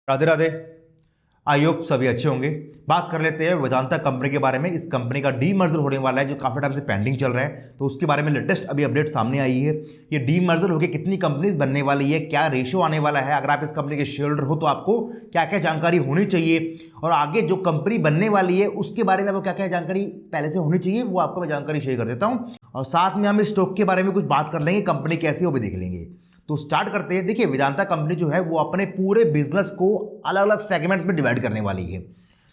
Radhe Radhe. I hope सभी अच्छे होंगे। बात कर लेते हैं वेदांता कंपनी के बारे में। इस कंपनी का डीमर्जर होने वाला है जो काफ़ी टाइम से पेंडिंग चल रहा है, तो उसके बारे में लेटेस्ट अभी अपडेट सामने आई है। ये डीमर्जर होकर कितनी कंपनीज बनने वाली है, क्या रेशियो आने वाला है, अगर आप इस कंपनी के शेयर होल्डर हो तो आपको क्या क्या जानकारी होनी चाहिए, और आगे जो कंपनी बनने वाली है उसके बारे में आपको क्या क्या जानकारी पहले से होनी चाहिए, वो आपको मैं जानकारी शेयर कर देता हूँ। और साथ में हम इस स्टॉक के बारे में कुछ बात कर लेंगे, कंपनी कैसी है वो भी देख लेंगे। तो स्टार्ट करते हैं। देखिए, वेदांता कंपनी जो है वो अपने पूरे बिजनेस को अलग अलग सेगमेंट्स में डिवाइड करने वाली है।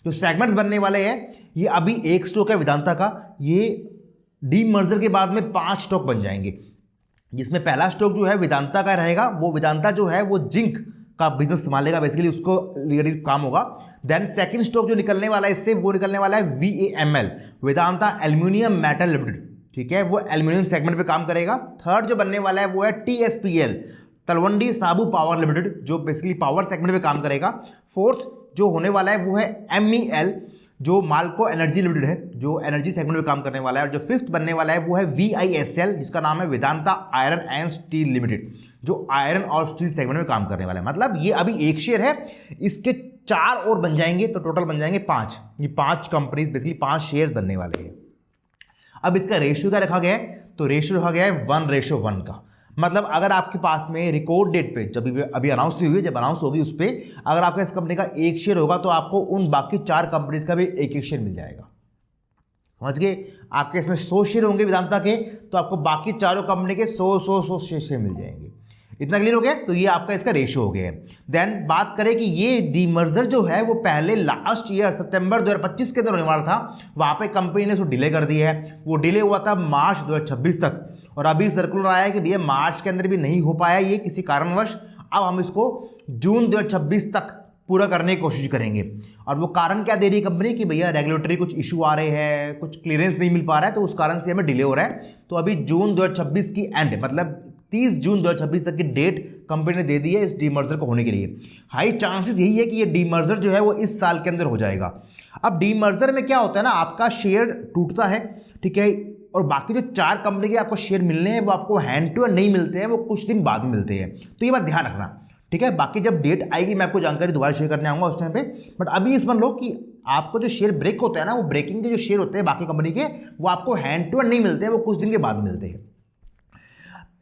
जो सेगमेंट्स बनने वाले हैं, ये अभी एक स्टॉक है वेदांता का, ये डीमर्जर के बाद में 5 स्टॉक बन जाएंगे, जिसमें पहला स्टॉक जो है वेदांता का रहेगा। वो वेदांता जो है वो जिंक का बिजनेस संभालेगा, बेसिकली उसको रिलेटेड काम होगा। देन सेकंड स्टॉक जो निकलने वाला है इससे, वो निकलने वाला है VAML, Vedanta aluminium metal limited. ठीक है, वो एल्यूमिनियम सेगमेंट पे काम करेगा। थर्ड जो बनने वाला है वो है TSPL, तलवंडी साबू पावर लिमिटेड, जो बेसिकली पावर सेगमेंट पे काम करेगा। फोर्थ जो होने वाला है वो है MEL, जो माल्को एनर्जी लिमिटेड है, जो एनर्जी सेगमेंट में काम करने वाला है। और जो फिफ्थ बनने वाला है वो है VISL, जिसका नाम है Vedanta iron and steel limited, जो आयरन और स्टील सेगमेंट में काम करने वाला है। मतलब ये अभी एक शेयर है, इसके 4 और बन जाएंगे तो टोटल बन जाएंगे 5। ये 5 कंपनीज बेसिकली 5 शेयर्स बनने वाले हैं। अब इसका रेशियो क्या रखा गया है, तो रेशियो रखा गया है 1:1 का। मतलब अगर आपके पास में रिकॉर्ड डेट पे, जब अभी अनाउंस नहीं हुई है, जब अनाउंस होगी उस पर अगर आपका इस कंपनी का एक शेयर होगा तो आपको उन बाकी 4 कंपनीज का भी एक एक शेयर मिल जाएगा। समझ गए? आपके इसमें 100 शेयर होंगे वेदांता के, तो आपको बाकी चारों कंपनी के 100 शेयर मिल जाएंगे। इतना क्लियर हो गया? तो ये आपका इसका रेशियो हो गया है। देन बात करें कि ये डीमर्जर जो है वो पहले लास्ट ईयर सितंबर 2025 के अंदर होने वाला था, वहाँ पे कंपनी ने उसको डिले कर दिया है। वो डिले हुआ था मार्च 2026 तक, और अभी सर्कुलर आया है कि भैया मार्च के अंदर भी नहीं हो पाया ये किसी कारणवश, अब हम इसको जून 2026 तक पूरा करने की कोशिश करेंगे। और वो कारण क्या दे रही है कंपनी कि भैया रेगुलेटरी कुछ इशू आ रहे हैं, कुछ क्लियरेंस नहीं मिल पा रहा है, तो उस कारण से हमें डिले हो रहा है। तो अभी जून 2026 की एंड, मतलब 30 जून 2026 तक की डेट कंपनी ने दे दी है इस डीमर्जर को होने के लिए। हाई चांसेस यही है कि ये डीमर्जर जो है वो इस साल के अंदर हो जाएगा। अब डीमर्जर में क्या होता है ना, आपका शेयर टूटता है, ठीक है, और बाकी जो 4 कंपनी के आपको शेयर मिलने हैं वो आपको हैंड टू हैंड नहीं मिलते हैं, वो कुछ दिन बाद मिलते हैं। तो ये बात ध्यान रखना, ठीक है। बाकी जब डेट आएगी मैं आपको जानकारी दोबारा शेयर करने आऊँगा उस टाइम पे। बट अभी इस मान लो कि आपको जो शेयर ब्रेक होता है ना, वो ब्रेकिंग के जो शेयर होते हैं बाकी कंपनी के, वो आपको हैंड टू हैंड नहीं मिलते हैं, वो कुछ दिन के बाद मिलते हैं।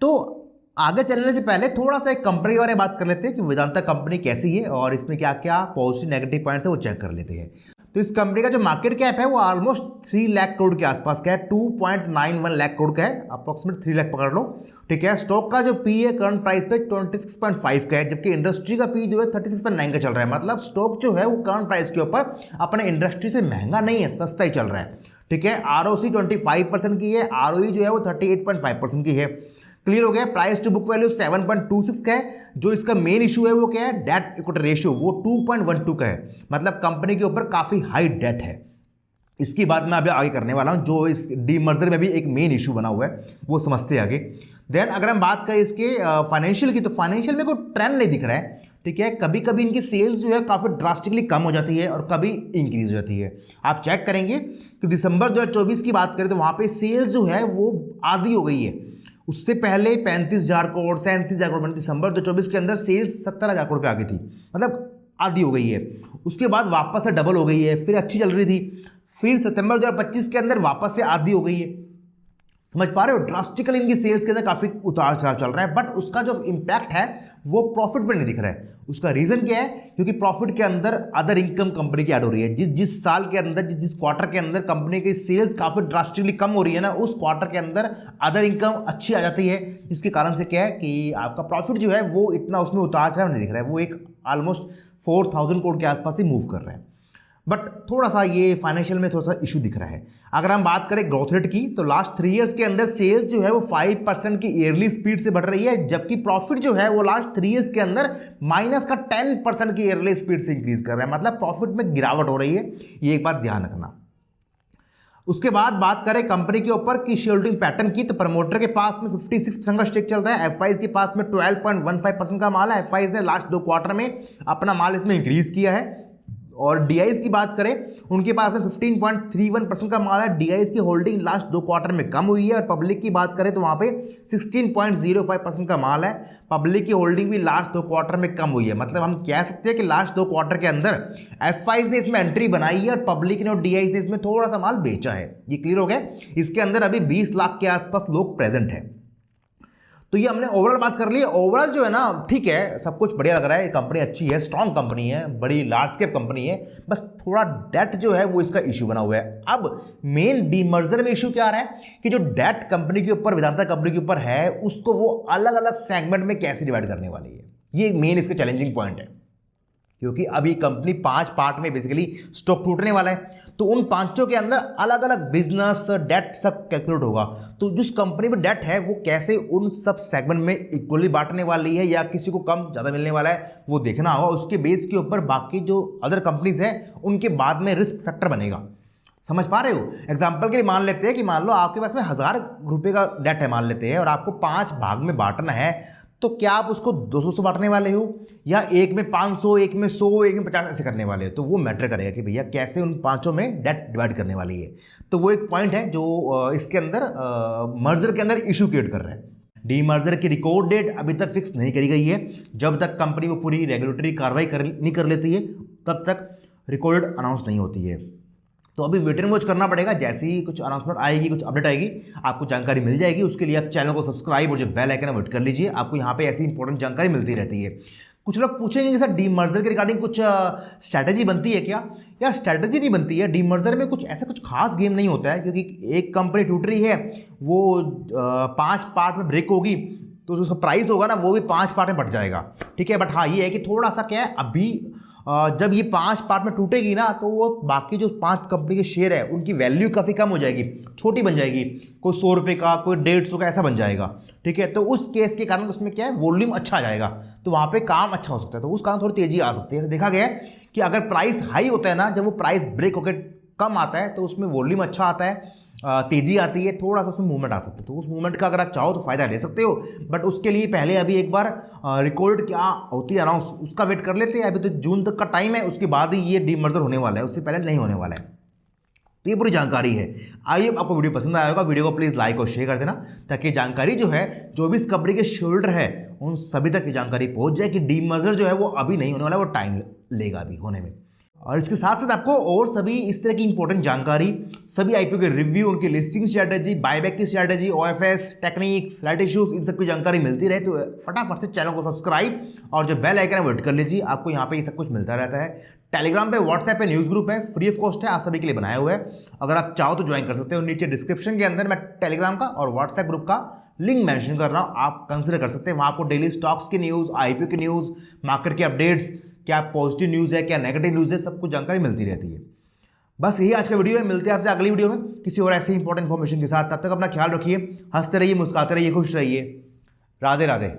तो आगे चलने से पहले थोड़ा सा एक कंपनी के बारे में बात कर लेते हैं कि वेदांता कंपनी कैसी है और इसमें क्या क्या पॉजिटिव नेगेटिव पॉइंट्स है वो चेक कर लेते हैं। तो इस कंपनी का जो मार्केट कैप है वो ऑलमोस्ट 3 लाख करोड़ के आसपास का है, 2.91 लाख करोड़ का है, अप्रोक्सीमेट 3 लाख पकड़ लो, ठीक है। स्टॉक का जो पी है करंट प्राइस पे 26.5 का है, जबकि इंडस्ट्री का पी जो है 36.9 का चल रहा है। मतलब स्टॉक जो है वो करंट प्राइस के ऊपर अपने इंडस्ट्री से महंगा नहीं है, सस्ता ही चल रहा है, ठीक है। ROC 25% की है, ROE जो है वो 38.5% की है। क्लियर हो गया? प्राइस टू बुक वैल्यू 7.26 का है। जो इसका मेन इशू है वो क्या है, डेट इक्विटी रेशियो, वो 2.12 का है। मतलब कंपनी के ऊपर काफी हाई डेट है। इसकी बात मैं अभी आगे करने वाला हूं, जो इस डीमर्जर में भी एक मेन इशू बना हुआ है, वो समझते हैं आगे। देन अगर हम बात करें इसके फाइनेंशियल की, तो फाइनेंशियल में कोई ट्रेंड नहीं दिख रहा है, ठीक है। कभी कभी इनकी सेल्स जो है काफ़ी ड्रास्टिकली कम हो जाती है और कभी इंक्रीज हो जाती है। आप चेक करेंगे कि दिसंबर 2024 की बात करें तो वहाँ पे सेल्स जो है वो आधी हो गई है। उससे पहले 35,000 करोड़ 37,000 करोड़, दिसंबर 2024 के अंदर सेल्स 70,000 करोड़ पे आ गई थी, मतलब आधी हो गई है। उसके बाद वापस से डबल हो गई है, फिर अच्छी चल रही थी, फिर सितंबर 2025 के अंदर वापस से आधी हो गई है। समझ पा रहे हो? ड्रास्टिकली इनकी सेल्स के अंदर काफी उतार चढ़ाव चल रहा है, बट उसका जो इम्पैक्ट है वो प्रॉफिट पर नहीं दिख रहा है। उसका रीजन क्या है? क्योंकि प्रॉफिट के अंदर अदर इनकम कंपनी की ऐड हो रही है। जिस साल के अंदर, जिस क्वार्टर के अंदर कंपनी की सेल्स काफी ड्रास्टिकली कम हो रही है ना, उस क्वार्टर के अंदर अदर इनकम अच्छी आ जाती है, जिसके कारण से क्या है कि आपका प्रॉफिट जो है वो इतना उसमें उतार चढ़ाव नहीं दिख रहा है। वो एक ऑलमोस्ट 4,000 करोड़ के आसपास ही मूव कर रहे हैं, बट थोड़ा सा ये फाइनेंशियल में थोड़ा सा इशू दिख रहा है। अगर हम बात करें ग्रोथ रेट की, तो लास्ट 3 इयर्स के अंदर सेल्स जो है वो 5% की ईयरली स्पीड से बढ़ रही है, जबकि प्रॉफिट जो है वो लास्ट 3 इयर्स के अंदर माइनस का 10% की ईयरली स्पीड से इंक्रीज कर रहा है। मतलब प्रॉफिट में गिरावट हो रही है, ये एक बात ध्यान रखना। उसके बाद बात करें कंपनी के ऊपर की शेयर होल्डिंग पैटर्न की, तो प्रमोटर के पास में 56% का स्टेक चल रहा है, एफआईज के पास में 12.15% का माल है। एफआईज ने लास्ट 2 क्वार्टर में अपना माल इसमें इंक्रीज किया है, और DIs की बात करें, उनके पास है 15.31% का माल है। DIs की होल्डिंग लास्ट 2 क्वार्टर में कम हुई है। और पब्लिक की बात करें तो वहाँ पे 16.05% का माल है। पब्लिक की होल्डिंग भी लास्ट 2 क्वार्टर में कम हुई है। मतलब हम कह सकते हैं कि लास्ट 2 क्वार्टर के अंदर FIs ने इसमें एंट्री बनाई है और पब्लिक ने और DIs ने इसमें थोड़ा सा माल बेचा है। ये क्लियर हो गया। इसके अंदर अभी 20 लाख के आसपास लोग प्रेजेंट हैं। तो ये हमने ओवरऑल बात कर ली। ओवरऑल जो है ना, ठीक है, सब कुछ बढ़िया लग रहा है। कंपनी अच्छी है, स्ट्रांग कंपनी है, बड़ी लार्ज स्केप कंपनी है। बस थोड़ा डेट जो है वो इसका इशू बना हुआ है। अब मेन डीमर्जर में इशू क्या आ रहा है कि जो डेट कंपनी के ऊपर, वेदांता कंपनी के ऊपर है, उसको वो अलग अलग सेगमेंट में कैसे डिवाइड करने वाली है। ये मेन इसका चैलेंजिंग पॉइंट है, क्योंकि अभी कंपनी 5 पार्ट में बेसिकली स्टॉक टूटने वाला है। तो उन पांचों के अंदर अलग अलग बिजनेस, डेट सब कैलकुलेट होगा। तो जिस कंपनी में डेट है वो कैसे उन सब सेगमेंट में इक्वली बांटने वाली है या किसी को कम ज़्यादा मिलने वाला है, वो देखना होगा। उसके बेस के ऊपर बाकी जो अदर कंपनीज हैं उनके बाद में रिस्क फैक्टर बनेगा। समझ पा रहे हो? एग्जाम्पल के लिए मान लेते हैं कि मान लो आपके पास में 1000 रुपये का डेट है मान लेते हैं, और आपको 5 भाग में बांटना है। तो क्या आप उसको 200 से बांटने वाले हो, या एक में 500, एक में 100, एक में 50 ऐसे करने वाले हो? तो वो मैटर करेगा कि भैया कैसे उन पांचों में डेट डिवाइड करने वाली है। तो वो एक पॉइंट है जो इसके अंदर मर्जर के अंदर इशू क्रिएट कर रहा है। डीमर्जर की रिकॉर्ड डेट अभी तक फिक्स नहीं करी गई है। जब तक कंपनी वो पूरी रेगुलेटरी कार्रवाई नहीं कर लेती है तब तक रिकॉर्ड डेट अनाउंस नहीं होती है। तो अभी वेट एंड वॉच करना पड़ेगा। जैसे ही कुछ अनाउंसमेंट आएगी, कुछ अपडेट आएगी, आपको जानकारी मिल जाएगी। उसके लिए आप चैनल को सब्सक्राइब और जो बेल आइकन है वेट कर लीजिए। आपको यहाँ पे ऐसी इंपॉर्टेंट जानकारी मिलती रहती है। कुछ लोग पूछेंगे कि सर डीमर्जर के रिगार्डिंग कुछ स्ट्रैटेजी बनती है क्या? यार स्ट्रैटेजी नहीं बनती है। डीमर्जर में कुछ ऐसा कुछ खास गेम नहीं होता है, क्योंकि एक कंपनी टूट रही है, वो 5 पार्ट में ब्रेक होगी, तो जो उसका प्राइस होगा ना वो भी 5 पार्ट में बढ़ जाएगा। ठीक है, बट हाँ ये है कि थोड़ा सा क्या है, अभी जब ये 5 पार्ट में टूटेगी ना, तो वो बाकी जो 5 कंपनी के शेयर है उनकी वैल्यू काफ़ी कम हो जाएगी, छोटी बन जाएगी। कोई 100 रुपये का, कोई 150 का ऐसा बन जाएगा। ठीक है, तो उस केस के कारण उसमें क्या है, वॉल्यूम अच्छा आ जाएगा, तो वहाँ पे काम अच्छा हो सकता है। तो उस कारण थोड़ी तेजी आ सकती है। ऐसे देखा गया है कि अगर प्राइस हाई होता है ना, जब वो प्राइस ब्रेक होकर कम आता है तो उसमें वॉल्यूम अच्छा आता है, तेजी आती है, थोड़ा सा उसमें मूवमेंट आ सकता है। तो उस मूवमेंट का अगर आप चाहो तो फायदा ले सकते हो, बट उसके लिए पहले अभी एक बार रिकॉर्ड क्या होती है अनाउंस, उसका वेट कर लेते हैं। अभी तो जून तक का टाइम है, उसके बाद ही ये डीमर्जर होने वाला है, उससे पहले नहीं होने वाला है। तो ये पूरी जानकारी है। आइए, आपको वीडियो पसंद आया होगा, वीडियो को प्लीज़ लाइक और शेयर कर देना, ताकि जानकारी जो है जो भी इस कंपनी के शेयर है उन सभी तक की जानकारी पहुंच जाए कि डीमर्जर जो है वो अभी नहीं होने वाला, वो टाइम लेगा अभी होने में। और इसके साथ साथ आपको और सभी इस तरह की इंपॉर्टेंट जानकारी, सभी IPO के रिव्यू, उनकी लिस्टिंग स्ट्रैटेजी, बायबैक की strategy, OFS, techniques, right issues, इन सब की जानकारी मिलती रहे तो फटाफट से चैनल को सब्सक्राइब और जो बेल आइकन है वो हिट कर लीजिए। आपको यहाँ पे ये सब कुछ मिलता रहता है। टेलीग्राम पे, व्हाट्सएप पे न्यूज़ ग्रुप है, फ्री ऑफ कॉस्ट है, आप सभी के लिए बनाया हुआ है। अगर आप चाहो तो ज्वाइन कर सकते हो। नीचे डिस्क्रिप्शन के अंदर मैं टेलीग्राम का और व्हाट्सएप ग्रुप का लिंक मेंशन कर रहा हूँ, आप कंसिडर कर सकते हैं। वहाँ आपको डेली स्टॉक्स की न्यूज़, IPO की न्यूज़, मार्केट के अपडेट्स, क्या पॉजिटिव न्यूज़ है, क्या नेगेटिव न्यूज़ है, सब कुछ जानकारी मिलती रहती है। बस यही आज का वीडियो है। मिलते हैं आपसे अगली वीडियो में किसी और ऐसी इंपॉर्टेंट इन्फॉर्मेशन के साथ। तब तक अपना ख्याल रखिए, हंसते रहिए, मुस्कुराते रहिए, खुश रहिए। राधे राधे।